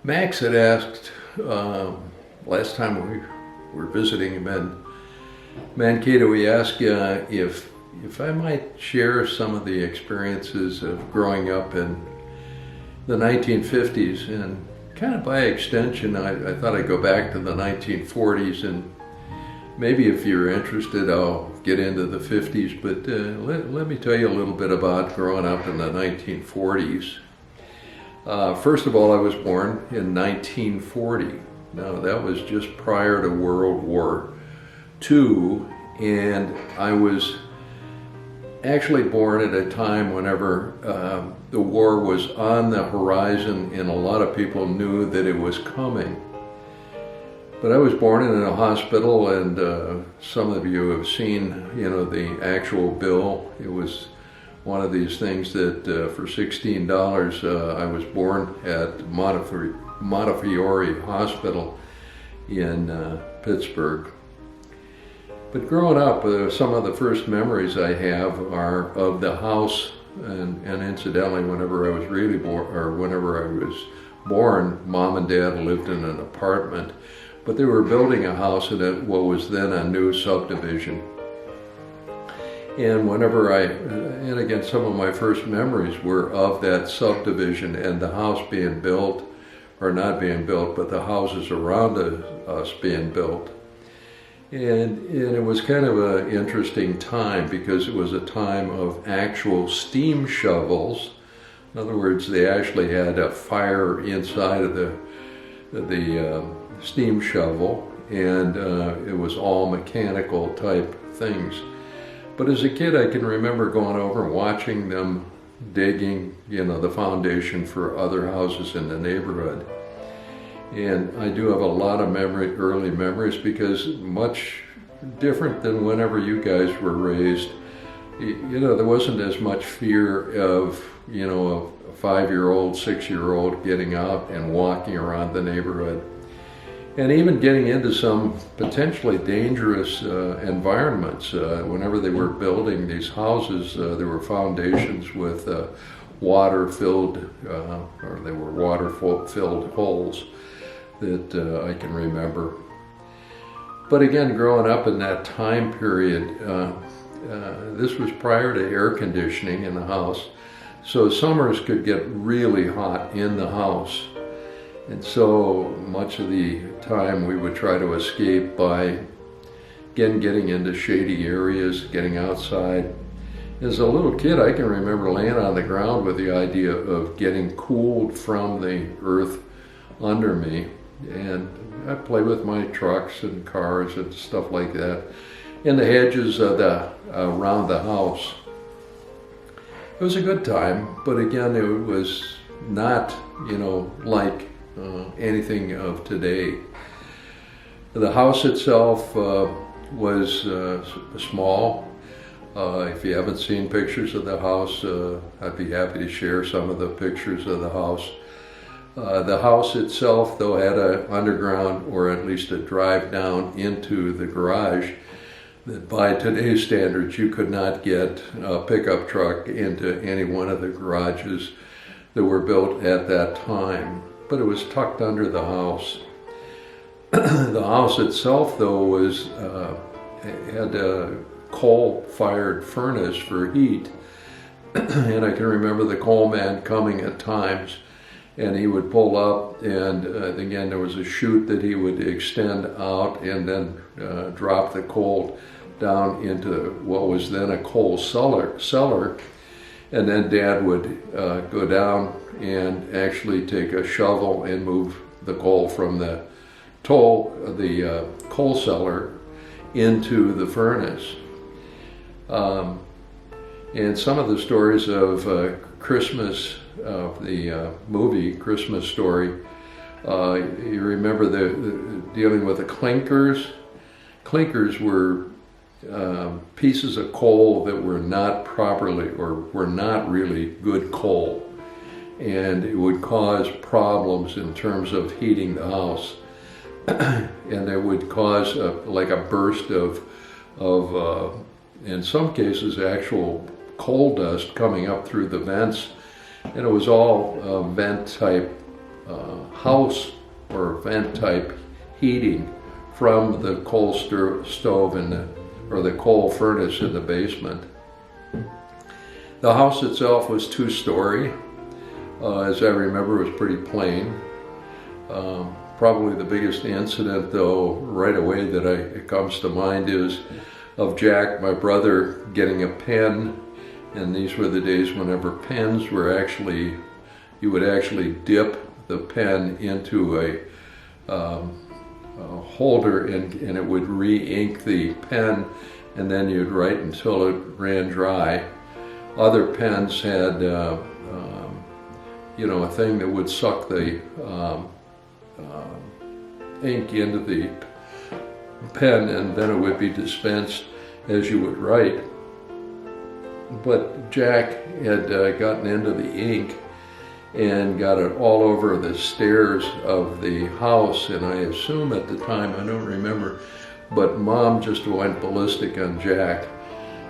Max had asked last time we were visiting him in Mankato, he asked if I might share some of the experiences of growing up in the 1950s, and kind of by extension I thought I'd go back to the 1940s, and maybe if you're interested I'll get into the 50s, but let me tell you a little bit about growing up in the 1940s. First of all, I was born in 1940. Now that was just prior to World War II, and I was actually born at a time whenever the war was on the horizon and a lot of people knew that it was coming. But I was born in a hospital, and some of you have seen, the actual bill. It was one of these things that for $16 I was born at Montefiore Hospital in Pittsburgh. But growing up, some of the first memories I have are of the house, and incidentally, whenever I was born, Mom and Dad lived in an apartment, but they were building a house in what was then a new subdivision. And and again, some of my first memories were of that subdivision and the house being built, or not being built, but the houses around us being built. And it was kind of an interesting time because it was a time of actual steam shovels. In other words, they actually had a fire inside of the steam shovel, and it was all mechanical type things. But as a kid, I can remember going over and watching them digging, the foundation for other houses in the neighborhood. And I do have a lot of early memories, because much different than whenever you guys were raised. There wasn't as much fear of, a 5-year-old, 6-year-old getting out and walking around the neighborhood. And even getting into some potentially dangerous environments. Whenever they were building these houses, there were foundations with water-filled, or they were water-filled holes that I can remember. But again, growing up in that time period, this was prior to air conditioning in the house, so summers could get really hot in the house. And so much of the time we would try to escape by, again, getting into shady areas, getting outside. As a little kid, I can remember laying on the ground with the idea of getting cooled from the earth under me. And I played with my trucks and cars and stuff like that in the hedges around the house. It was a good time, but again, it was not, like anything of today. The house itself was small. If you haven't seen pictures of the house, I'd be happy to share some of the pictures of the house. The house itself, though, had an underground, or at least a drive down into the garage, that by today's standards you could not get a pickup truck into any one of the garages that were built at that time. But it was tucked under the house. The house itself, though, had a coal-fired furnace for heat, and I can remember the coal man coming at times, and he would pull up, and again there was a chute that he would extend out and then drop the coal down into what was then a coal cellar, and then Dad would go down and actually take a shovel and move the coal from the coal cellar into the furnace. And some of the stories of Christmas, of the movie Christmas Story, you remember dealing with the clinkers. Clinkers were pieces of coal that were not properly, or were not really good coal, and it would cause problems in terms of heating the house. And it would cause like a burst of in some cases actual coal dust coming up through the vents, and it was all vent type house or vent type heating from the coal stove or the coal furnace in the basement. The house itself was 2-story. As I remember, it was pretty plain. Probably the biggest incident, though, right away that it comes to mind is of Jack, my brother, getting a pen. And these were the days whenever pens were you would actually dip the pen into a holder and it would re-ink the pen, and then you'd write until it ran dry. Other pens had a thing that would suck the ink into the pen, and then it would be dispensed as you would write. But Jack had gotten into the ink and got it all over the stairs of the house, and I assume at the time, I don't remember, but Mom just went ballistic on Jack.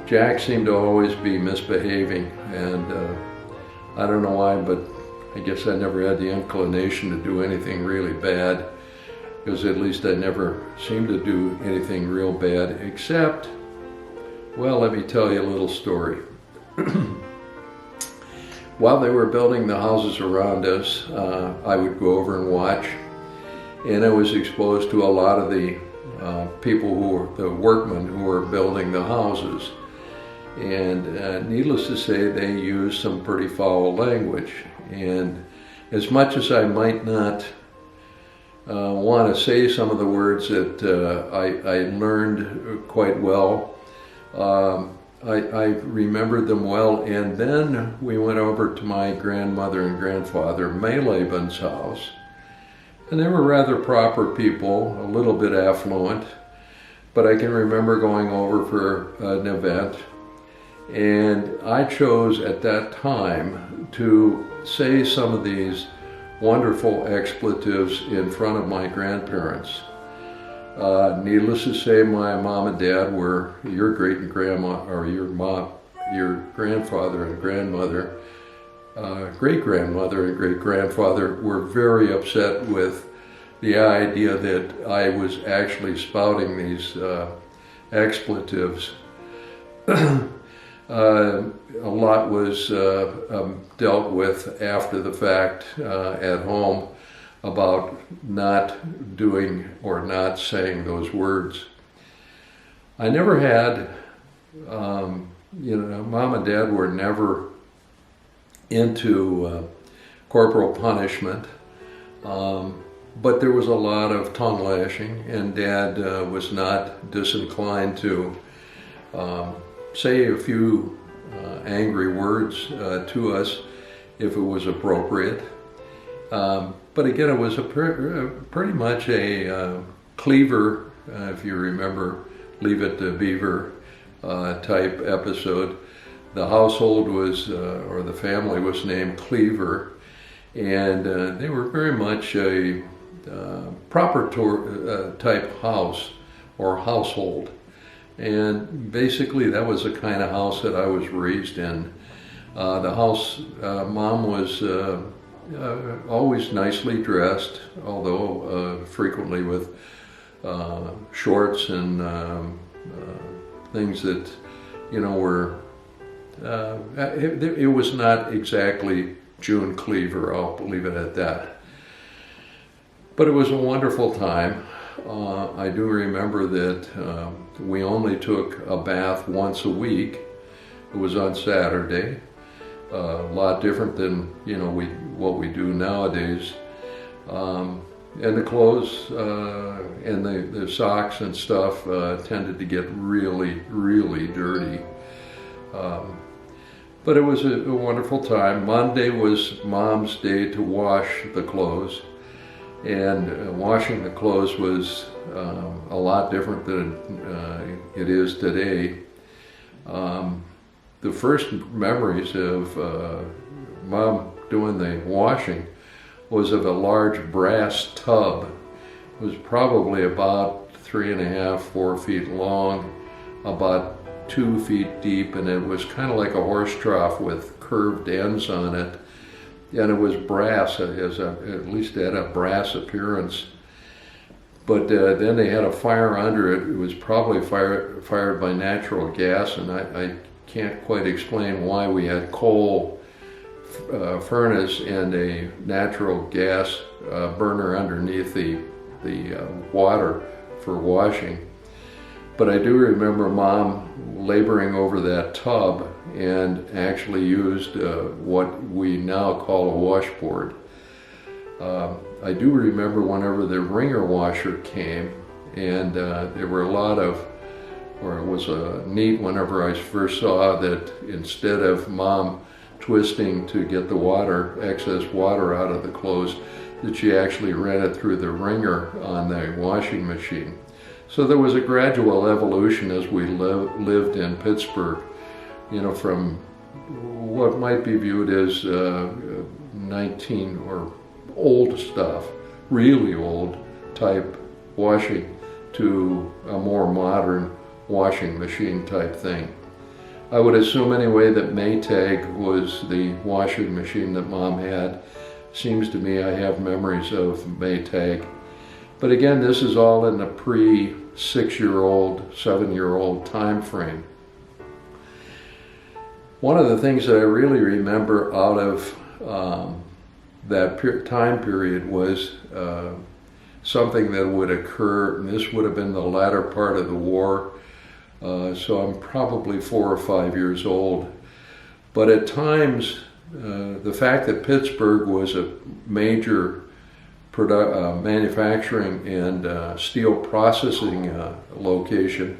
Jack seemed to always be misbehaving, and I don't know why, but I guess I never had the inclination to do anything really bad, because at least I never seemed to do anything real bad, except, well, let me tell you a little story. While they were building the houses around us, I would go over and watch, and I was exposed to a lot of the people the workmen who were building the houses. And needless to say, they used some pretty foul language. And as much as I might not want to say some of the words that I learned quite well, I remembered them well. And then we went over to my grandmother and grandfather Mayleben's house. And they were rather proper people, a little bit affluent. But I can remember going over for an event. And I chose at that time to say some of these wonderful expletives in front of my grandparents. Needless to say, my mom and dad were your great-grandma, or your grandfather and grandmother, great-grandmother and great-grandfather were very upset with the idea that I was actually spouting these expletives. A lot was dealt with after the fact at home about not doing or not saying those words. I never had, Mom and Dad were never into corporal punishment, but there was a lot of tongue lashing, and Dad was not disinclined to say a few angry words to us if it was appropriate. But again, it was pretty much a cleaver, if you remember, Leave It to Beaver type episode. The household was, or the family was named Cleaver, and they were very much a proper type house or household. And basically that was the kind of house that I was raised in. The house, Mom was always nicely dressed, although frequently with shorts and things that, were, it was not exactly June Cleaver, I'll leave it at that. But it was a wonderful time. I do remember that we only took a bath once a week. It was on Saturday. A lot different than what we do nowadays. And the clothes and the socks and stuff tended to get really, really dirty. But it was a wonderful time. Monday was Mom's day to wash the clothes. And washing the clothes was a lot different than it is today. The first memories of Mom doing the washing was of a large brass tub. It was probably about 3.5, 4 feet long, about 2 feet deep, and it was kind of like a horse trough with curved ends on it. and it was brass, at least it had a brass appearance. But then they had a fire under it. It was probably fired by natural gas, and I can't quite explain why we had coal furnace and a natural gas burner underneath the water for washing. But I do remember Mom laboring over that tub and actually used what we now call a washboard. I do remember whenever the wringer washer came, and there were a lot of, or it was neat whenever I first saw that instead of Mom twisting to get the excess water out of the clothes, that she actually ran it through the wringer on the washing machine. So there was a gradual evolution as we lived in Pittsburgh, from what might be viewed as 19 or old stuff, really old type washing, to a more modern washing machine type thing. I would assume anyway that Maytag was the washing machine that Mom had. Seems to me I have memories of Maytag. But again, this is all in the pre-6-year-old, 7-year-old time frame. One of the things that I really remember out of that time period was something that would occur, and this would have been the latter part of the war, so I'm probably 4 or 5 years old. But at times, the fact that Pittsburgh was a major manufacturing and steel processing location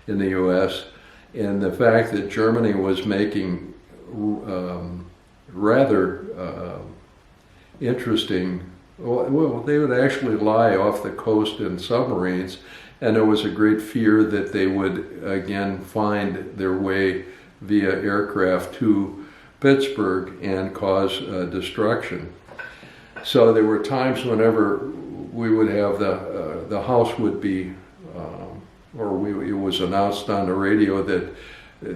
in the U.S., and the fact that Germany was making rather interesting, well, they would actually lie off the coast in submarines, and there was a great fear that they would again find their way via aircraft to Pittsburgh and cause destruction. So there were times whenever we would have the house would be, it was announced on the radio that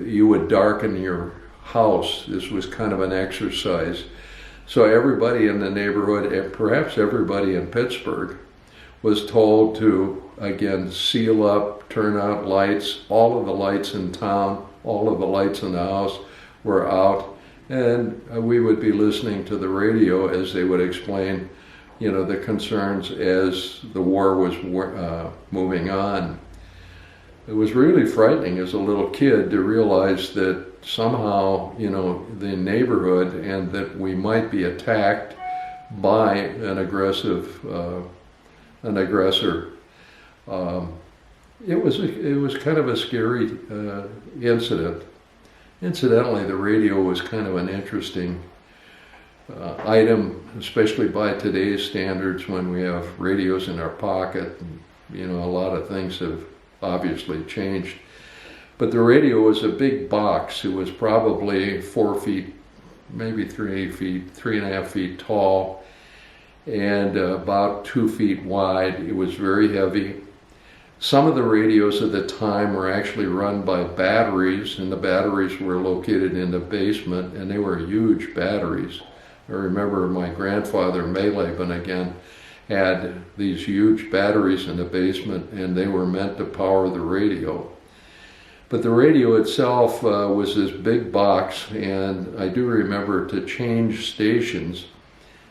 you would darken your house. This was kind of an exercise. So everybody in the neighborhood, and perhaps everybody in Pittsburgh, was told to, again, seal up, turn out lights. All of the lights in town, all of the lights in the house were out. And we would be listening to the radio as they would explain, the concerns as the war was moving on. It was really frightening as a little kid to realize that somehow, the neighborhood, and that we might be attacked by an aggressor. It was kind of a scary incident. Incidentally, the radio was kind of an interesting item, especially by today's standards, when we have radios in our pocket. And, a lot of things have obviously changed. But the radio was a big box. It was probably 4 feet, maybe 3 feet, 3.5 feet tall, and about 2 feet wide. It was very heavy. Some of the radios at the time were actually run by batteries, and the batteries were located in the basement, and they were huge batteries. I remember my grandfather, Mayleben, again, had these huge batteries in the basement, and they were meant to power the radio. But the radio itself was this big box, and I do remember to change stations,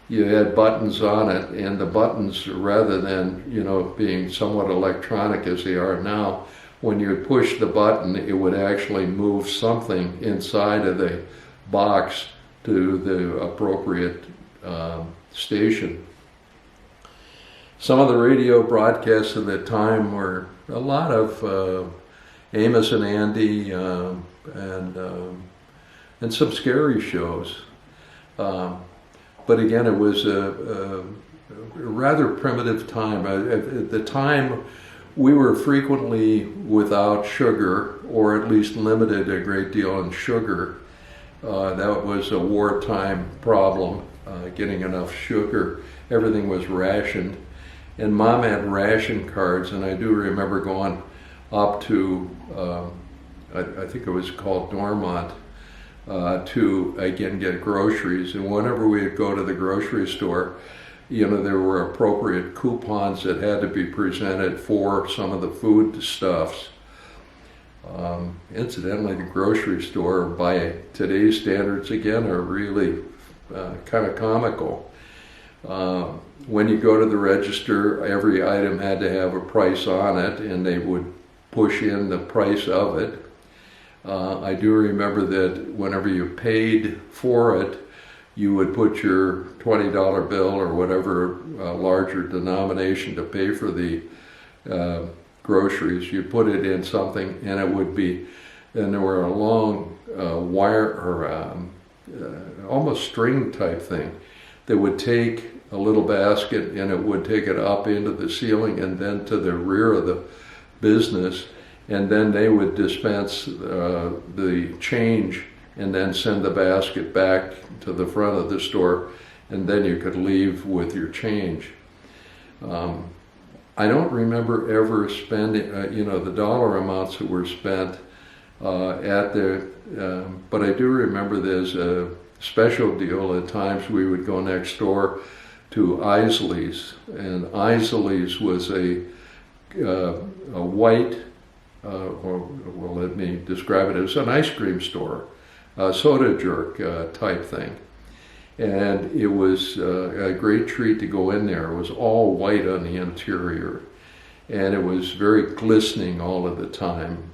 you had buttons on it, and the buttons, rather than, being somewhat electronic as they are now, when you would push the button, it would actually move something inside of the box to the appropriate station. Some of the radio broadcasts at the time were a lot of Amos and Andy, and some scary shows. But again, it was a rather primitive time. At the time, we were frequently without sugar, or at least limited a great deal in sugar. That was a wartime problem, getting enough sugar. Everything was rationed. And Mom had ration cards, and I do remember going up to, I think it was called Dormont, to, again, get groceries. And whenever we would go to the grocery store, there were appropriate coupons that had to be presented for some of the foodstuffs. Incidentally, the grocery store, by today's standards, again, are really kind of comical. When you go to the register, every item had to have a price on it, and they would push in the price of it. I do remember that whenever you paid for it, you would put your $20 bill or whatever larger denomination to pay for the groceries. You put it in something, and it would be, and there were a long wire or almost string type thing that would take a little basket, and it would take it up into the ceiling and then to the rear of the business, and then they would dispense the change and then send the basket back to the front of the store, and then you could leave with your change. I don't remember ever spending, the dollar amounts that were spent at the, but I do remember there's a special deal. At times we would go next door to Isley's, and Isley's was a white, well, let me describe it. It was an ice cream store, a soda jerk type thing. And it was a great treat to go in there. It was all white on the interior, and it was very glistening all of the time.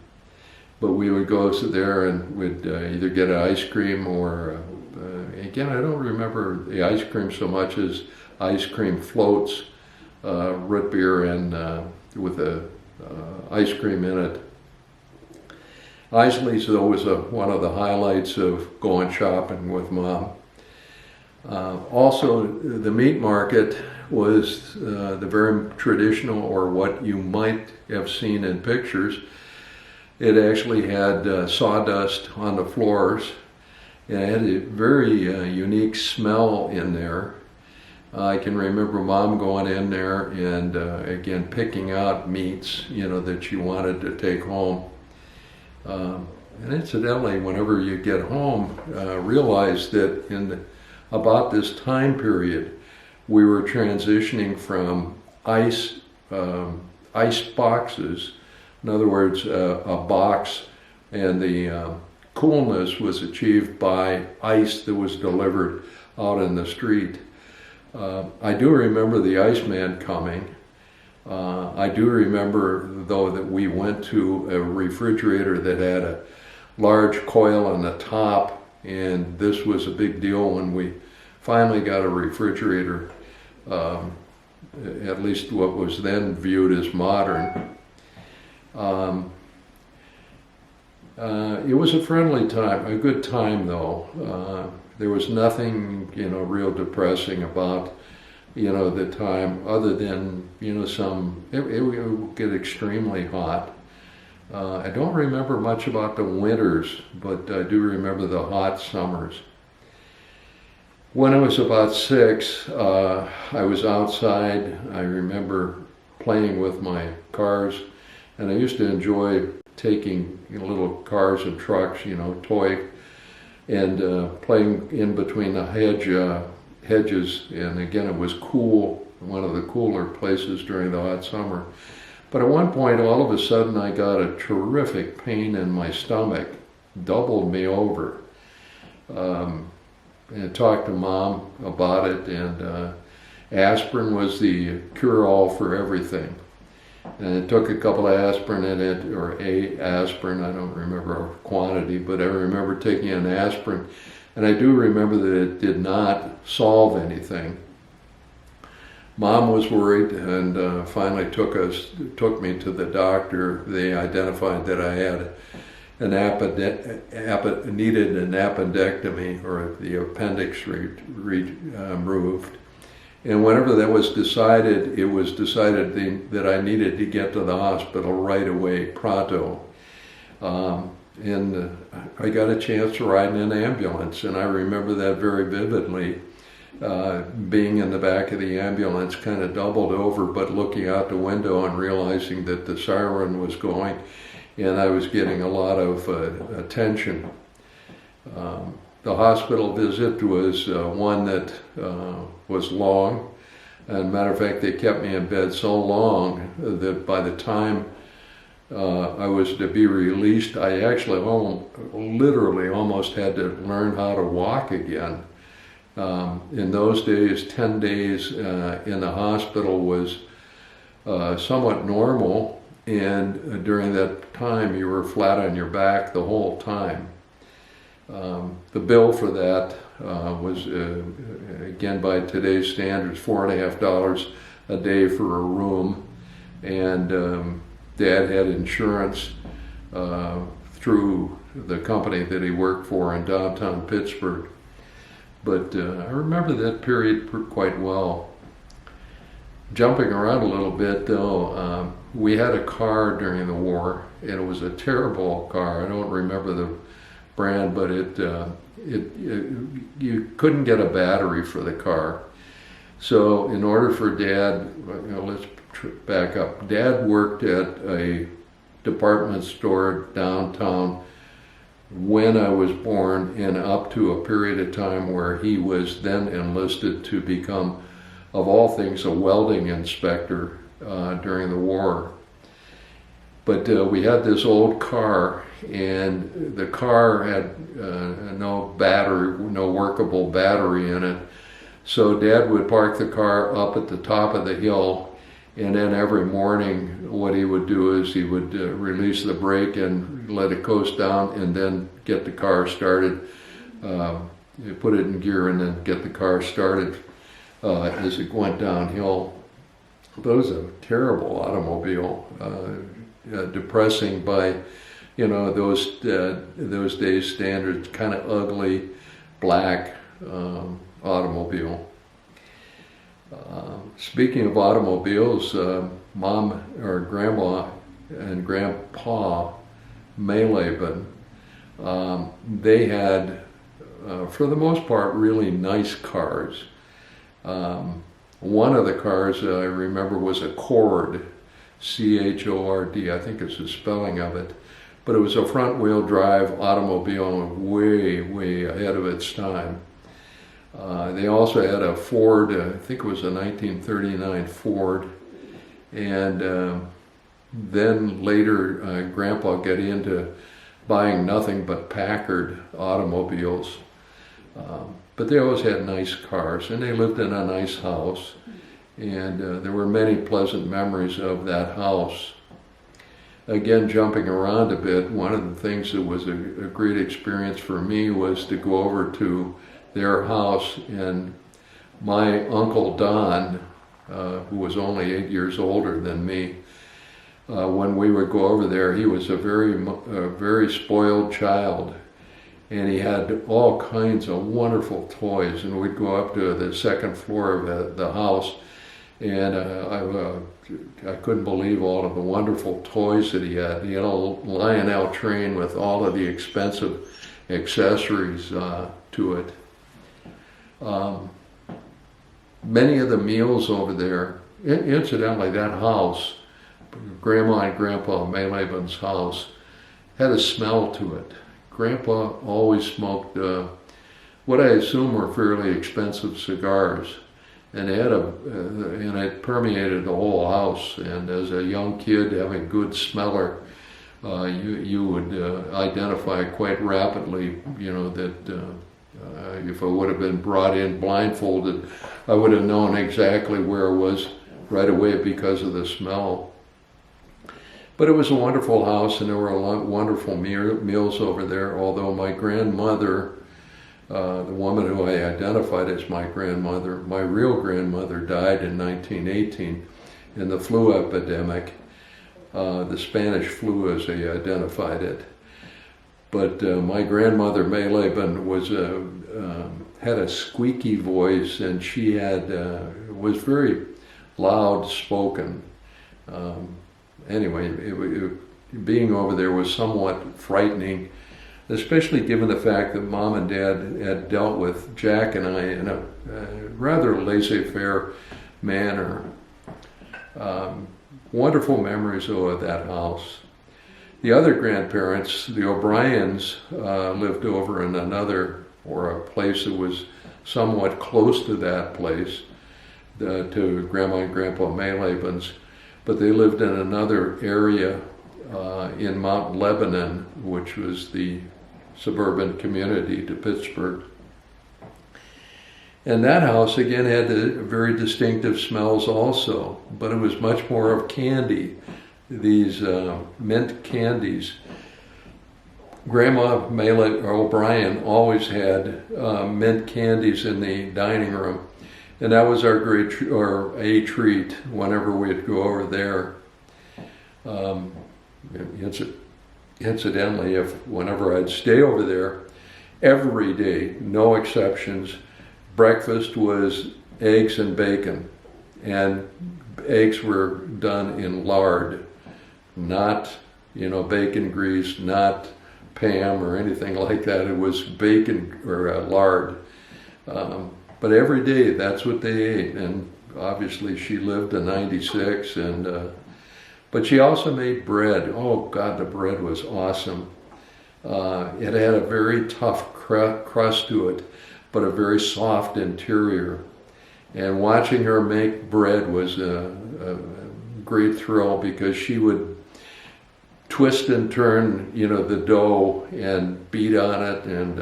But we would go there and would either get an ice cream or, again, I don't remember the ice cream so much as ice cream floats, root beer, and with ice cream in it. Isley's, though, was one of the highlights of going shopping with Mom. Also, the meat market was the very traditional, or what you might have seen in pictures. It actually had sawdust on the floors, and it had a very unique smell in there. I can remember Mom going in there and, again, picking out meats, that she wanted to take home. And incidentally, whenever you get home, realize that in about this time period, we were transitioning from ice boxes. In other words, a box, and the coolness was achieved by ice that was delivered out in the street. I do remember the Iceman coming. I do remember, though, that we went to a refrigerator that had a large coil on the top, and this was a big deal when we finally got a refrigerator, at least what was then viewed as modern. It was a friendly time, a good time, though. There was nothing, real depressing about, the time, other than, it would get extremely hot. I don't remember much about the winters, but I do remember the hot summers. When I was about 6, I was outside. I remember playing with my cars, and I used to enjoy taking little cars and trucks, toy, and playing in between the hedges. And again, it was cool, one of the cooler places during the hot summer. But at one point, all of a sudden, I got a terrific pain in my stomach, doubled me over. And I talked to Mom about it, and aspirin was the cure-all for everything. And it took a couple of aspirin in it, or a aspirin, I don't remember a quantity, but I remember taking an aspirin, and I do remember that it did not solve anything. Mom was worried, and finally took me to the doctor. They identified that I had needed an appendectomy, or the appendix removed. And whenever that was decided, it was decided that I needed to get to the hospital right away, pronto. And I got a chance to ride in an ambulance, and I remember that very vividly. Being in the back of the ambulance, kind of doubled over, but looking out the window and realizing that the siren was going, and I was getting a lot of attention. The hospital visit was one that was long. And matter of fact, they kept me in bed so long that by the time I was to be released, I actually literally almost had to learn how to walk again. In those days, 10 days in the hospital was somewhat normal, and during that time you were flat on your back the whole time. The bill for that was, again by today's standards, $4.50 a day for a room, and Dad had insurance through the company that he worked for in downtown Pittsburgh. But I remember that period quite well. Jumping around a little bit though, we had a car during the war, and it was a terrible car. I don't remember the brand, but you couldn't get a battery for the car. So in order for Dad, let's back up. Dad worked at a department store downtown when I was born, and up to a period of time where he was then enlisted to become, of all things, a welding inspector during the war. But we had this old car, and the car had no battery, no workable battery in it. So Dad would park the car up at the top of the hill, and then every morning what he would do is he would release the brake and let it coast down, and then get the car started, put it in gear, and then get the car started as it went downhill. But it was a terrible automobile, depressing by those days' standards, kind of ugly, black automobile. Speaking of automobiles, Mom or Grandma and Grandpa Mayleben, they had, for the most part, really nice cars. One of the cars I remember was a Cord, C-H-O-R-D, I think it's the spelling of it, but it was a front-wheel drive automobile, way, way ahead of its time. They also had a Ford, I think it was a 1939 Ford, and then later Grandpa got into buying nothing but Packard automobiles. But they always had nice cars, and they lived in a nice house, and there were many pleasant memories of that house. Again, jumping around a bit, one of the things that was a great experience for me was to go over to their house, and my Uncle Don, who was only 8 years older than me, when we would go over there, he was a very spoiled child, and he had all kinds of wonderful toys, and we'd go up to the second floor of the house, and I couldn't believe all of the wonderful toys that he had. He had a Lionel train with all of the expensive accessories to it. Many of the meals over there, incidentally, that house, Grandma and Grandpa Mayleben's house, had a smell to it. Grandpa always smoked what I assume were fairly expensive cigars, and and it permeated the whole house. And as a young kid, having good smeller, you would identify quite rapidly, that if I would have been brought in blindfolded, I would have known exactly where I was right away because of the smell. But it was a wonderful house, and there were a lot of wonderful meals over there, although my grandmother, the woman who I identified as my grandmother, my real grandmother, died in 1918 in the flu epidemic, the Spanish flu as they identified it. But my grandmother Mayleben had a squeaky voice, and she was very loud spoken. Anyway, being over there was somewhat frightening, especially given the fact that Mom and Dad had dealt with Jack and I in a rather laissez-faire manner. Wonderful memories of that house. The other grandparents, the O'Briens, lived over in another, or a place that was somewhat close to that place, to Grandma and Grandpa Mayleben's, but they lived in another area in Mount Lebanon, which was the suburban community to Pittsburgh. And that house, again, had very distinctive smells also, but it was much more of candy, these mint candies. Grandma O'Brien always had mint candies in the dining room, and that was our a treat whenever we'd go over there. Incidentally, whenever I'd stay over there, every day, no exceptions, breakfast was eggs and bacon, and eggs were done in lard, not, bacon grease, not Pam or anything like that. It was bacon or lard. But every day, that's what they ate. And obviously, she lived to 96, but she also made bread. Oh God, the bread was awesome. It had a very tough crust to it, but a very soft interior. And watching her make bread was a great thrill, because she would twist and turn, the dough and beat on it and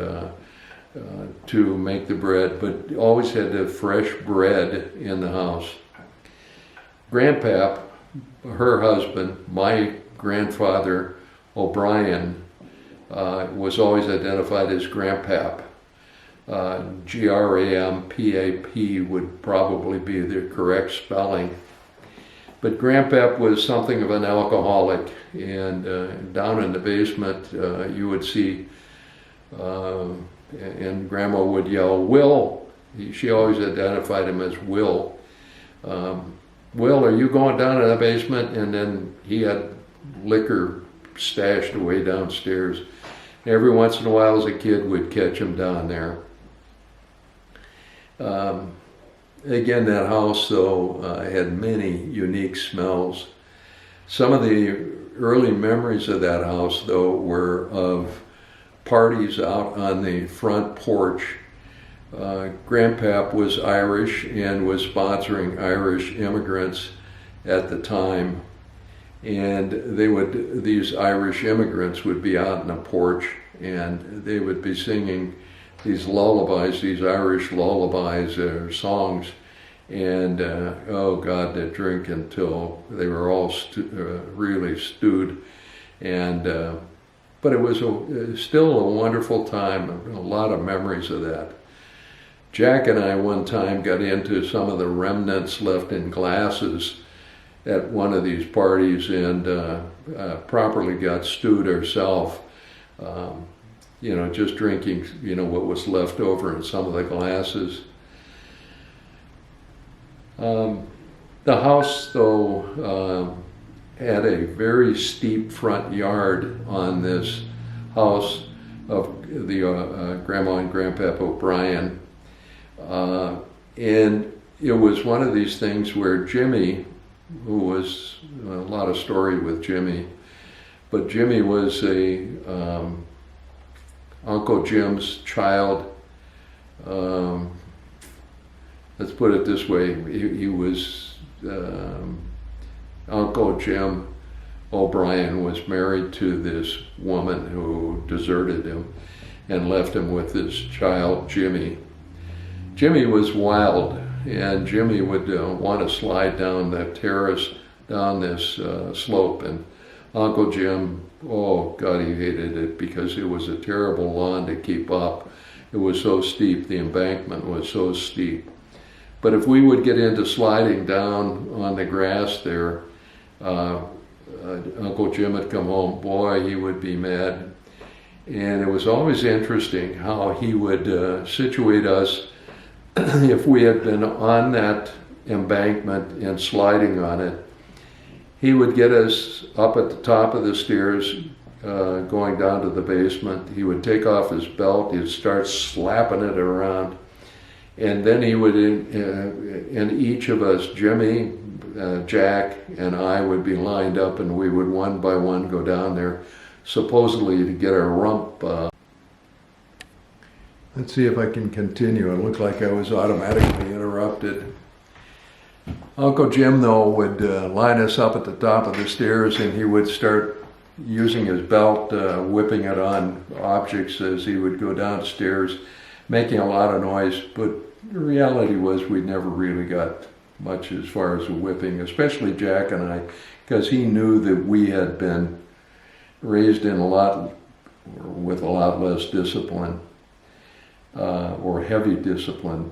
to make the bread, but always had the fresh bread in the house. Grandpap, her husband, my grandfather O'Brien, was always identified as Grandpap. Grampap would probably be the correct spelling. But Grandpap was something of an alcoholic, and down in the basement you would see, and Grandma would yell, "Will!" She always identified him as Will. "Will, are you going down in the basement?" And then he had liquor stashed away downstairs. Every once in a while, as a kid, we'd catch him down there. Again, that house, though, had many unique smells. Some of the early memories of that house, though, were of parties out on the front porch. Grandpap was Irish and was sponsoring Irish immigrants at the time. And these Irish immigrants would be out on the porch, and they would be singing these lullabies, these Irish lullabies or songs, and oh God, they'd drink until they were all really stewed. And but it was still a wonderful time, a lot of memories of that. Jack and I one time got into some of the remnants left in glasses at one of these parties, and properly got stewed ourselves. Just drinking, what was left over in some of the glasses. The house, though, had a very steep front yard on this house of the Grandma and Grandpap O'Brien. And it was one of these things where Jimmy, who was a lot of story with Jimmy, but Jimmy was Uncle Jim's child. Let's put it this way, he was, Uncle Jim O'Brien was married to this woman who deserted him and left him with this child, Jimmy. Jimmy was wild, and Jimmy would want to slide down the terrace, down this slope, and Uncle Jim, oh God, he hated it because it was a terrible lawn to keep up. It was so steep, the embankment was so steep. But if we would get into sliding down on the grass there, Uncle Jim would come home, boy, he would be mad. And it was always interesting how he would situate us if we had been on that embankment and sliding on it. He would get us up at the top of the stairs, going down to the basement. He would take off his belt, he'd start slapping it around, And then he would, and each of us, Jimmy, Jack, and I would be lined up, and we would one by one go down there, supposedly to get our rump. Let's see if I can continue. It looked like I was automatically interrupted. Uncle Jim, though, would line us up at the top of the stairs, and he would start using his belt, whipping it on objects as he would go downstairs, making a lot of noise. But the reality was we never really got much as far as a whipping, especially Jack and I, because he knew that we had been raised in with a lot less discipline, or heavy discipline.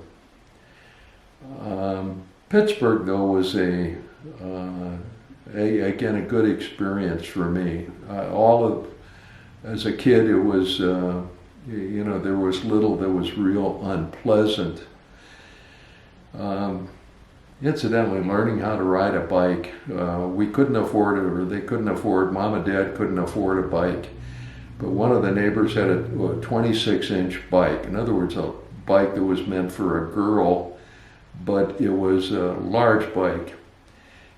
Pittsburgh, though, was again a good experience for me. As a kid, it was, there was little that was real unpleasant. Incidentally, learning how to ride a bike, we couldn't afford it, or they couldn't afford, Mom and Dad couldn't afford a bike. But one of the neighbors had a 26-inch bike. In other words, a bike that was meant for a girl, but it was a large bike.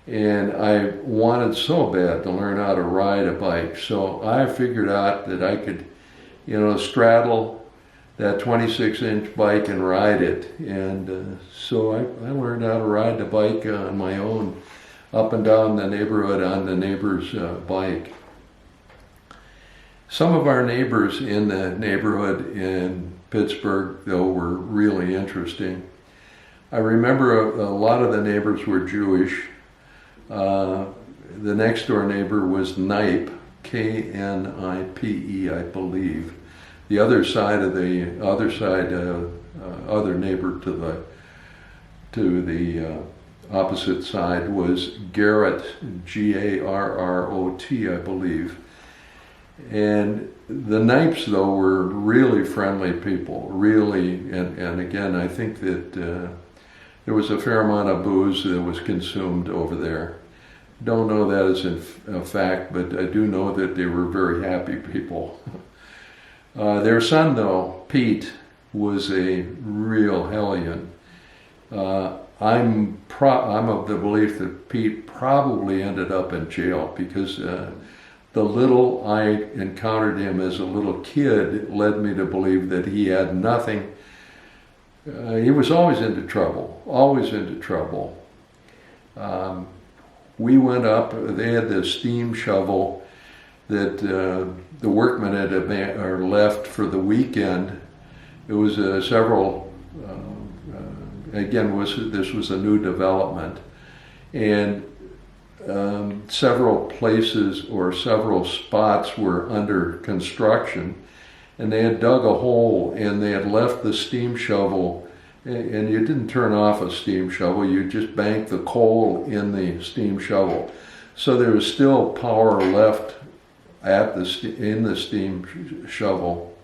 And I wanted so bad to learn how to ride a bike. So I figured out that I could, straddle that 26-inch bike and ride it. And so I learned how to ride the bike on my own, up and down the neighborhood on the neighbor's bike. Some of our neighbors in the neighborhood in Pittsburgh, though, were really interesting. I remember a lot of the neighbors were Jewish. The next door neighbor was Knipe, K-N-I-P-E, I believe. The other neighbor to the opposite side was Garrett, G-A-R-R-O-T, I believe. And the Knipes, though, were really friendly people, really, and again, I think that there was a fair amount of booze that was consumed over there. Don't know that as a fact, but I do know that they were very happy people. Their son, though, Pete, was a real hellion. I'm of the belief that Pete probably ended up in jail because the little I encountered him as a little kid led me to believe that he had nothing. He was always into trouble, always into trouble. We went up, they had this steam shovel that the workmen had left for the weekend. It was this was a new development. And several places or several spots were under construction, and they had dug a hole and they had left the steam shovel, and you didn't turn off a steam shovel, you just banked the coal in the steam shovel. So there was still power left in the steam shovel.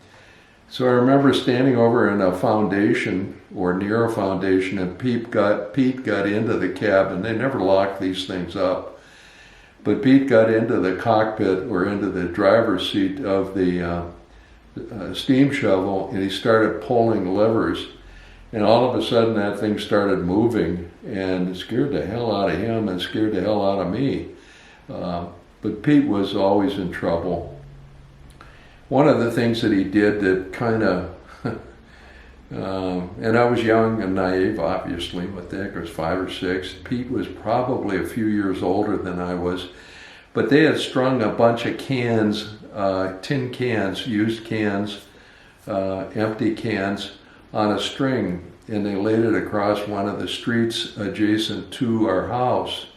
So I remember standing over in a foundation or near a foundation, and Pete got into the cabin. They never locked these things up, but Pete got into the cockpit or into the driver's seat of the steam shovel, and he started pulling levers, and all of a sudden that thing started moving, and it scared the hell out of him and scared the hell out of me. But Pete was always in trouble. One of the things that he did that kind of, and I was young and naive, obviously, what the heck, I was 5 or 6. Pete was probably a few years older than I was, but they had strung a bunch of cans, tin cans, used cans, empty cans, on a string, and they laid it across one of the streets adjacent to our house.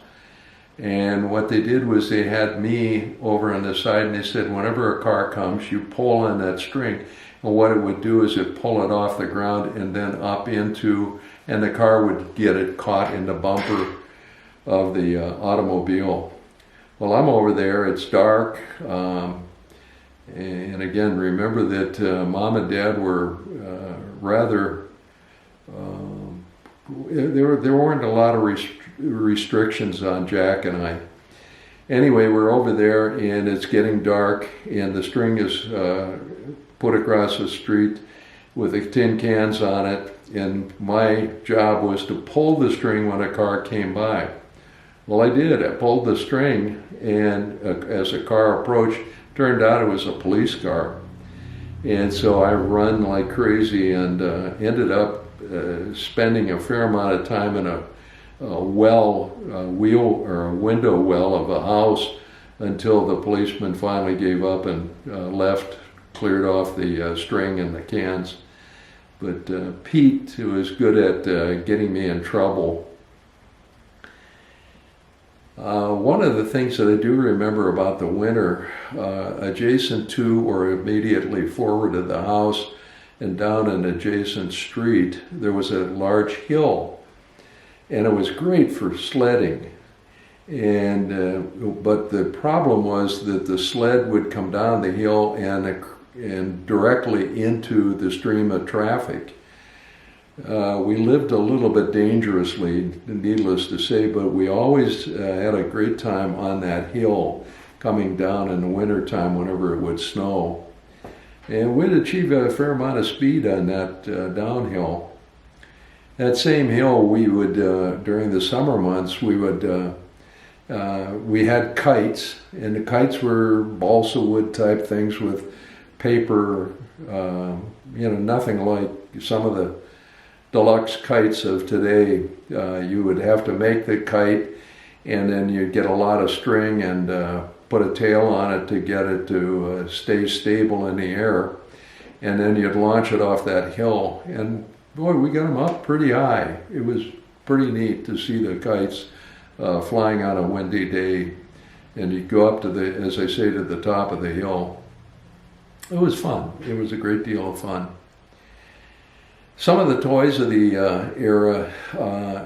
And what they did was they had me over on the side, and they said, whenever a car comes, you pull on that string. And what it would do is it pull it off the ground and then up into, and the car would get it caught in the bumper of the automobile. Well, I'm over there, it's dark. And again, remember that Mom and Dad were rather, there weren't a lot of restrictions on Jack and I. Anyway, we're over there and it's getting dark and the string is put across the street. with the tin cans on it, and my job was to pull the string when a car came by. Well, I did. I pulled the string, and as a car approached, turned out it was a police car. And so I run like crazy and ended up spending a fair amount of time in a window well of a house until the policeman finally gave up and left, cleared off the string and the cans. But Pete, who was good at getting me in trouble. One of the things that I do remember about the winter, adjacent to or immediately forward of the house and down an adjacent street, there was a large hill, and it was great for sledding. But the problem was that the sled would come down the hill and directly into the stream of traffic. We lived a little bit dangerously, needless to say, but we always had a great time on that hill coming down in the wintertime whenever it would snow. And we'd achieve a fair amount of speed on that downhill. That same hill, we would, during the summer months, we had kites, and the kites were balsa wood type things with paper, nothing like some of the deluxe kites of today. You would have to make the kite, and then you'd get a lot of string and put a tail on it to get it to stay stable in the air, and then you'd launch it off that hill. And boy, we got them up pretty high. It was pretty neat to see the kites flying on a windy day, and you'd go up to as I say, to the top of the hill. It was fun. It was a great deal of fun. Some of the toys of the era,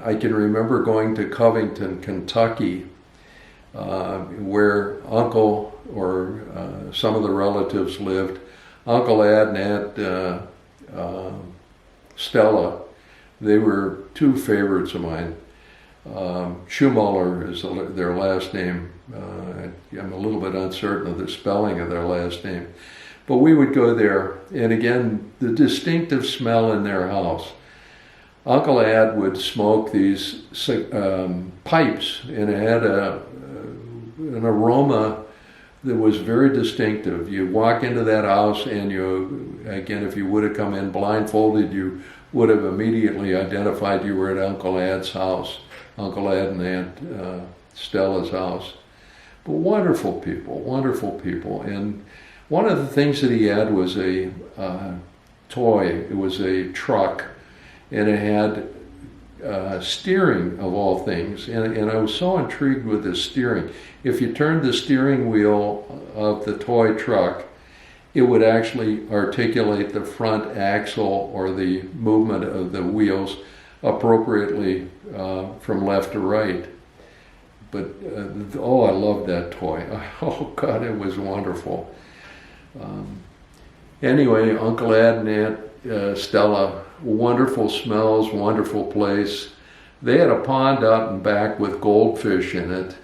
I can remember going to Covington, Kentucky, where Uncle or some of the relatives lived. Uncle Ed and Aunt Stella, they were two favorites of mine. Schumacher is their last name. I'm a little bit uncertain of the spelling of their last name. But we would go there, and again, the distinctive smell in their house. Uncle Ad would smoke these pipes, and it had an aroma that was very distinctive. You walk into that house, and again, if you would have come in blindfolded, you would have immediately identified you were at Uncle Ad's house, Uncle Ad and Aunt Stella's house. But wonderful people, and one of the things that he had was a toy. It was a truck, and it had steering of all things. And I was so intrigued with the steering. If you turned the steering wheel of the toy truck, it would actually articulate the front axle or the movement of the wheels appropriately from left to right. But I loved that toy. Oh God, it was wonderful. Anyway, Uncle Ed and Aunt Stella, wonderful smells, wonderful place. They had a pond out and back with goldfish in it,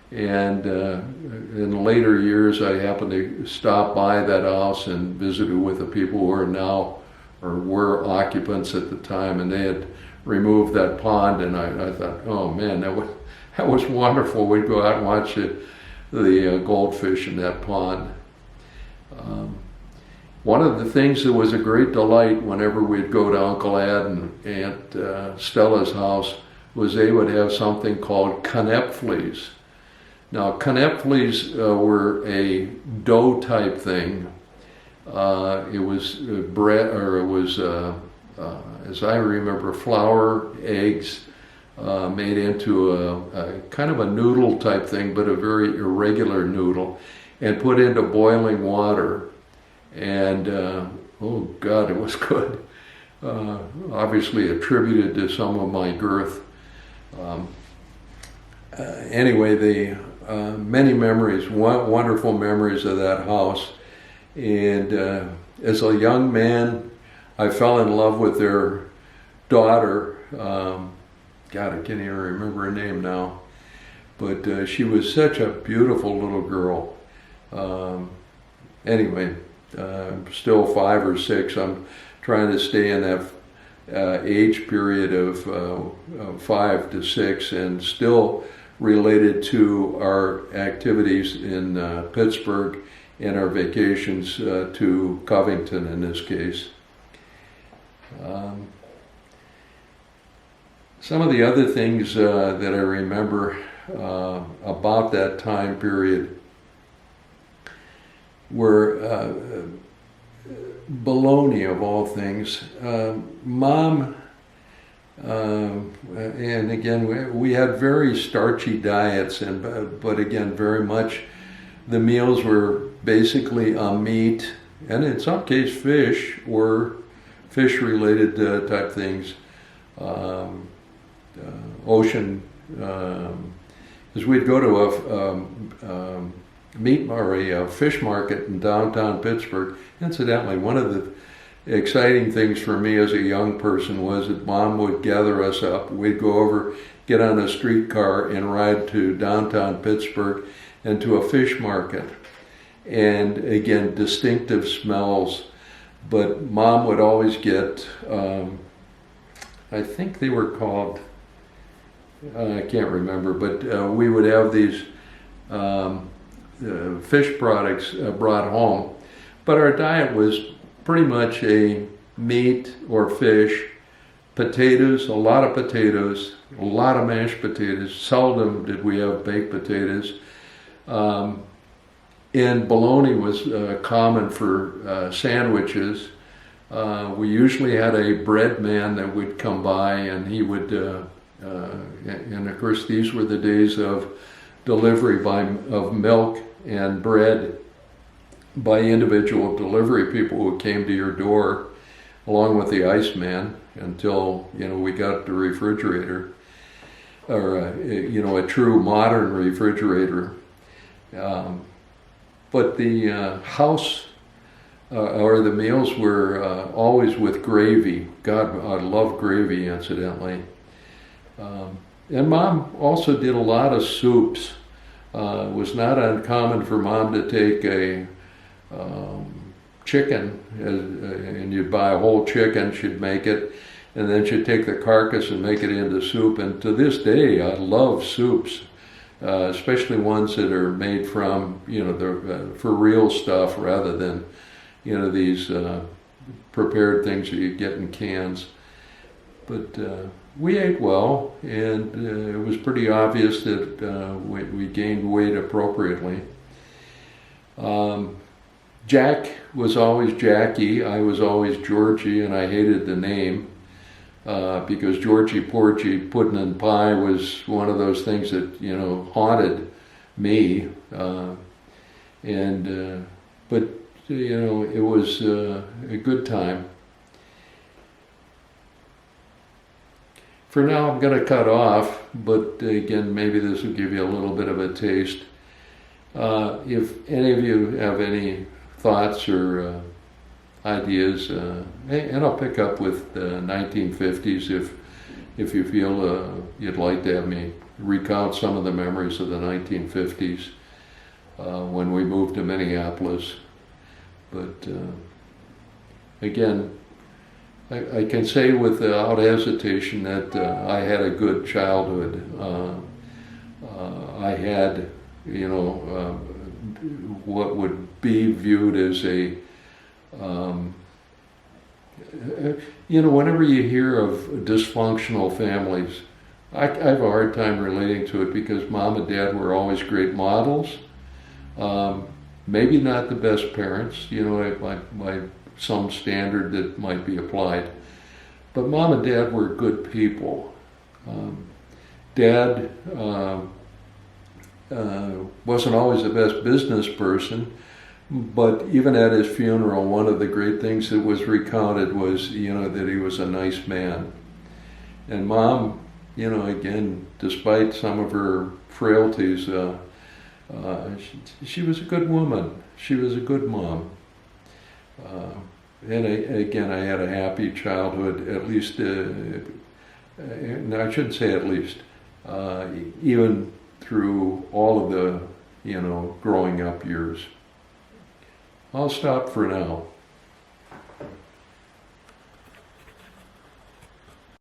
and in later years I happened to stop by that house and visited with the people who are now, or were occupants at the time, and they had removed that pond, and I thought, oh man, that was wonderful. We'd go out and watch the goldfish in that pond. One of the things that was a great delight whenever we'd go to Uncle Ed and Aunt Stella's house was they would have something called knepflis. Now, knepflis were a dough type thing. It was bread, or it was, as I remember, flour, eggs, made into a kind of a noodle type thing, but a very irregular noodle, and put into boiling water. And oh God, it was good. Obviously attributed to some of my girth. Anyway, the many memories, wonderful memories of that house. And as a young man, I fell in love with their daughter. God, I can't even remember her name now. But she was such a beautiful little girl. Anyway, still 5 or 6. I'm trying to stay in that age period of 5 to 6, and still related to our activities in Pittsburgh and our vacations to Covington in this case. Some of the other things that I remember about that time period were bologna, of all things. Mom, and again, we had very starchy diets, but again, very much the meals were basically meat, and in some case fish, or fish-related type things. Ocean, because we'd go to a meat or a fish market in downtown Pittsburgh. Incidentally, one of the exciting things for me as a young person was that Mom would gather us up. We'd go over, get on a streetcar and ride to downtown Pittsburgh and to a fish market. And again, distinctive smells, but Mom would always get, I think they were called, I can't remember, but we would have these fish products brought home. But our diet was pretty much a meat or fish, potatoes, a lot of potatoes, a lot of mashed potatoes. Seldom did we have baked potatoes. And bologna was common for sandwiches. We usually had a bread man that would come by, and he would, and of course these were the days of delivery of milk and bread by individual delivery people who came to your door, along with the iceman, until we got the refrigerator, or a true modern refrigerator. But the house or the meals were always with gravy. God, I love gravy, incidentally. And Mom also did a lot of soups. It was not uncommon for Mom to take a chicken, and you'd buy a whole chicken, she'd make it, and then she'd take the carcass and make it into soup. And to this day, I love soups, especially ones that are made from, for real stuff rather than, these prepared things that you get in cans. But we ate well, and it was pretty obvious that we gained weight appropriately. Jack was always Jackie, I was always Georgie, and I hated the name because Georgie Porgy, pudding and pie was one of those things that, haunted me. But, it was a good time. For now, I'm going to cut off, but again, maybe this will give you a little bit of a taste. If any of you have any thoughts or ideas, and I'll pick up with the 1950s if you feel you'd like to have me recount some of the memories of the 1950s when we moved to Minneapolis. But again, I can say without hesitation that I had a good childhood. I had, what would be viewed as a, whenever you hear of dysfunctional families, I have a hard time relating to it because Mom and Dad were always great models. Maybe not the best parents, by some standard that might be applied. But Mom and Dad were good people. Dad wasn't always the best business person, but even at his funeral, one of the great things that was recounted was, that he was a nice man. And Mom, again, despite some of her frailties, she was a good woman. She was a good mom. And I had a happy childhood, at least, I shouldn't say at least, even through all of the, growing up years. I'll stop for now.